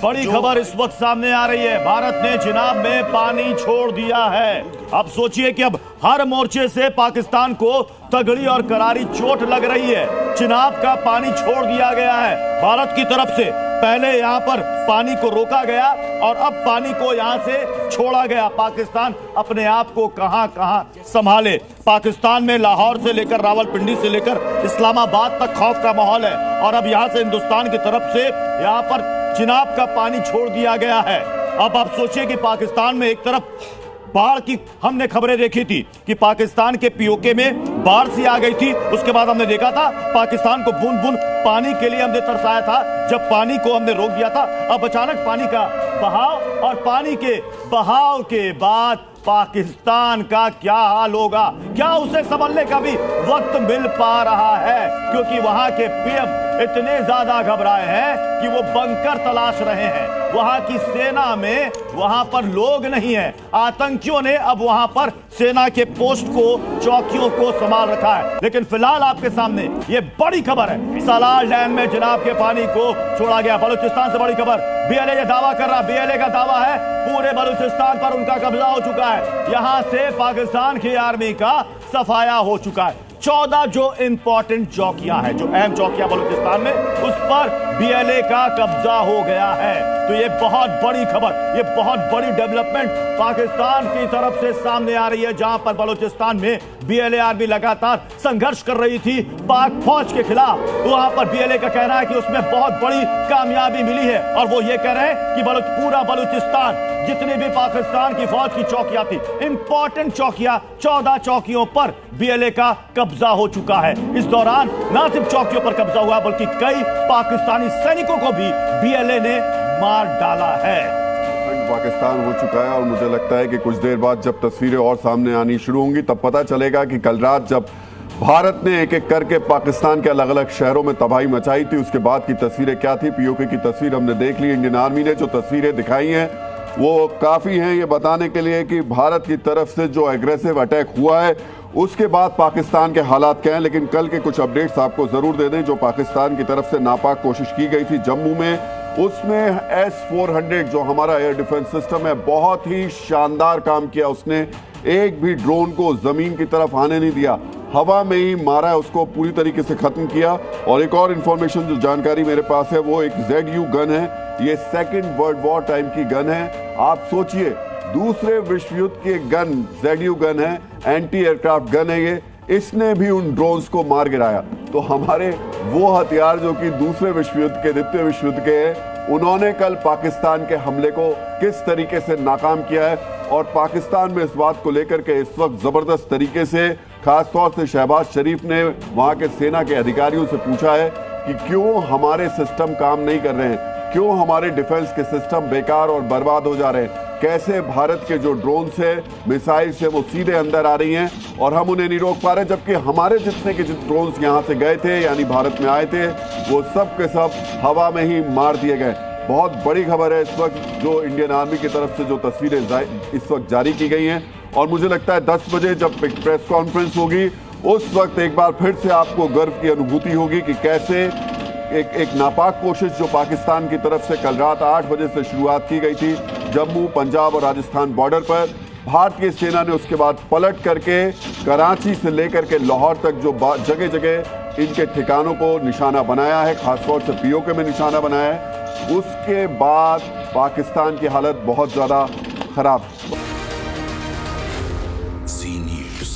बड़ी खबर इस वक्त सामने आ रही है। भारत ने चिनाब में पानी छोड़ दिया है। अब सोचिए कि अब हर मोर्चे से पाकिस्तान को तगड़ी और करारी चोट लग रही है। चिनाब का पानी छोड़ दिया गया है भारत की तरफ से। पहले यहां पर पानी को रोका गया और अब पानी को यहां से छोड़ा गया। पाकिस्तान अपने आप को कहां कहां संभाले। पाकिस्तान में लाहौर से लेकर रावलपिंडी से लेकर इस्लामाबाद तक खौफ का माहौल है और अब यहां से हिंदुस्तान की तरफ से यहां पर चिनाब का पानी छोड़ दिया गया है। अब आप सोचिए कि पाकिस्तान में एक तरफ बाढ़ की हमने खबरें देखी थी कि पाकिस्तान के पीओके में बाढ़ सी आ गई थी। उसके बाद हमने देखा था पाकिस्तान को बूंद बूंद पानी के लिए हमने तरसाया था जब पानी को हमने रोक दिया था। अब अचानक पानी का बहाव और पानी के बहाव के बाद पाकिस्तान का क्या हाल होगा, क्या उसे संभलने का भी वक्त मिल पा रहा है? क्योंकि वहां के पीएम इतने ज्यादा घबराए हैं कि वो बंकर तलाश रहे हैं। वहां की सेना में वहां पर लोग नहीं है। आतंकियों ने अब वहां पर सेना के पोस्ट को, चौकियों को संभाल रखा है। लेकिन फिलहाल आपके सामने ये बड़ी खबर है। सलाल डैम में चिनाब के पानी को छोड़ा गया। बलूचिस्तान से बड़ी खबर। बीएलए ये दावा कर रहा, बीएलए का दावा है पूरे बलूचिस्तान पर उनका कब्जा हो चुका है। यहां से पाकिस्तान की आर्मी का सफाया हो चुका है। 14 जो इंपॉर्टेंट चौकियां हैं, जो अहम चौकियां बलूचिस्तान में, उस पर बीएलए का कब्जा हो गया है। तो ये बहुत बड़ी खबर, ये बहुत बड़ी डेवलपमेंट पाकिस्तान की तरफ से सामने आ रही है। जहां पर बलूचिस्तान में बीएलए आर्मी लगातार संघर्ष कर रही थी पाक फौज के खिलाफ, वहां पर बीएलए का कहना है कि उसमें बहुत बड़ी कामयाबी मिली है। और वो ये कह रहे हैं कि पूरा बलूचिस्तान, जितनी भी पाकिस्तान की फौज की चौकियां थी, इंपॉर्टेंट चौकियां, 14 चौकियों पर बीएलए का कब्जा हो चुका है। इस दौरान न सिर्फ चौकियों पर कब्जा हुआ बल्कि कई पाकिस्तानी सैनिकों को भी बीएलए ने मार डाला है। पाकिस्तान हो चुका है और मुझे लगता है कि कुछ देर बाद जब तस्वीरें और सामने आनी शुरू होंगी तब पता चलेगा कि कल रात जब भारत ने एक एक करके पाकिस्तान के अलग अलग शहरों में तबाही मचाई थी उसके बाद की तस्वीरें क्या थी। पीओके की तस्वीर हमने देख ली। इंडियन आर्मी ने जो तस्वीरें दिखाई हैं वो काफ़ी हैं ये बताने के लिए कि भारत की तरफ से जो एग्रेसिव अटैक हुआ है उसके बाद पाकिस्तान के हालात क्या हैं। लेकिन कल के कुछ अपडेट्स आपको ज़रूर दे दें। जो पाकिस्तान की तरफ से नापाक कोशिश की गई थी जम्मू में, उसमें S-400 जो हमारा एयर डिफेंस सिस्टम है, बहुत ही शानदार काम किया। उसने एक भी ड्रोन को ज़मीन की तरफ आने नहीं दिया, हवा में ही मारा है, उसको पूरी तरीके से ख़त्म किया। और एक और इन्फॉर्मेशन जो जानकारी मेरे पास है वो एक ZU गन है। ये सेकेंड वर्ल्ड वॉर टाइम की गन है। आप सोचिए, दूसरे विश्व युद्ध की एक गन ZU गन है, एंटी एयरक्राफ्ट गन है ये। इसने भी उन ड्रोन्स को मार गिराया। तो हमारे वो हथियार जो कि दूसरे विश्व युद्ध के, द्वितीय विश्व युद्ध के हैं, उन्होंने कल पाकिस्तान के हमले को किस तरीके से नाकाम किया है। और पाकिस्तान में इस बात को लेकर के इस वक्त ज़बरदस्त तरीके से खासतौर से शहबाज शरीफ ने वहाँ के सेना के अधिकारियों से पूछा है कि क्यों हमारे सिस्टम काम नहीं कर रहे हैं, क्यों हमारे डिफेंस के सिस्टम बेकार और बर्बाद हो जा रहे हैं, कैसे भारत के जो ड्रोन्स है, मिसाइल्स है, वो सीधे अंदर आ रही हैं और हम उन्हें नहीं रोक पा रहे। जबकि हमारे जितने के ड्रोन्स यहाँ से गए थे, यानी भारत में आए थे, वो सब के सब हवा में ही मार दिए गए। बहुत बड़ी खबर है इस वक्त जो इंडियन आर्मी की तरफ से जो तस्वीरें इस वक्त जारी की गई हैं। और मुझे लगता है 10 बजे जब एक प्रेस कॉन्फ्रेंस होगी उस वक्त एक बार फिर से आपको गर्व की अनुभूति होगी कि कैसे एक नापाक कोशिश जो पाकिस्तान की तरफ से कल रात 8 बजे से शुरुआत की गई थी जम्मू, पंजाब और राजस्थान बॉर्डर पर, भारतीय सेना ने उसके बाद पलट करके कराची से लेकर के लाहौर तक जो जगह जगह इनके ठिकानों को निशाना बनाया है, खासतौर से पीओके में निशाना बनाया है। उसके बाद पाकिस्तान की हालत बहुत ज़्यादा खराब। सी न्यूज़।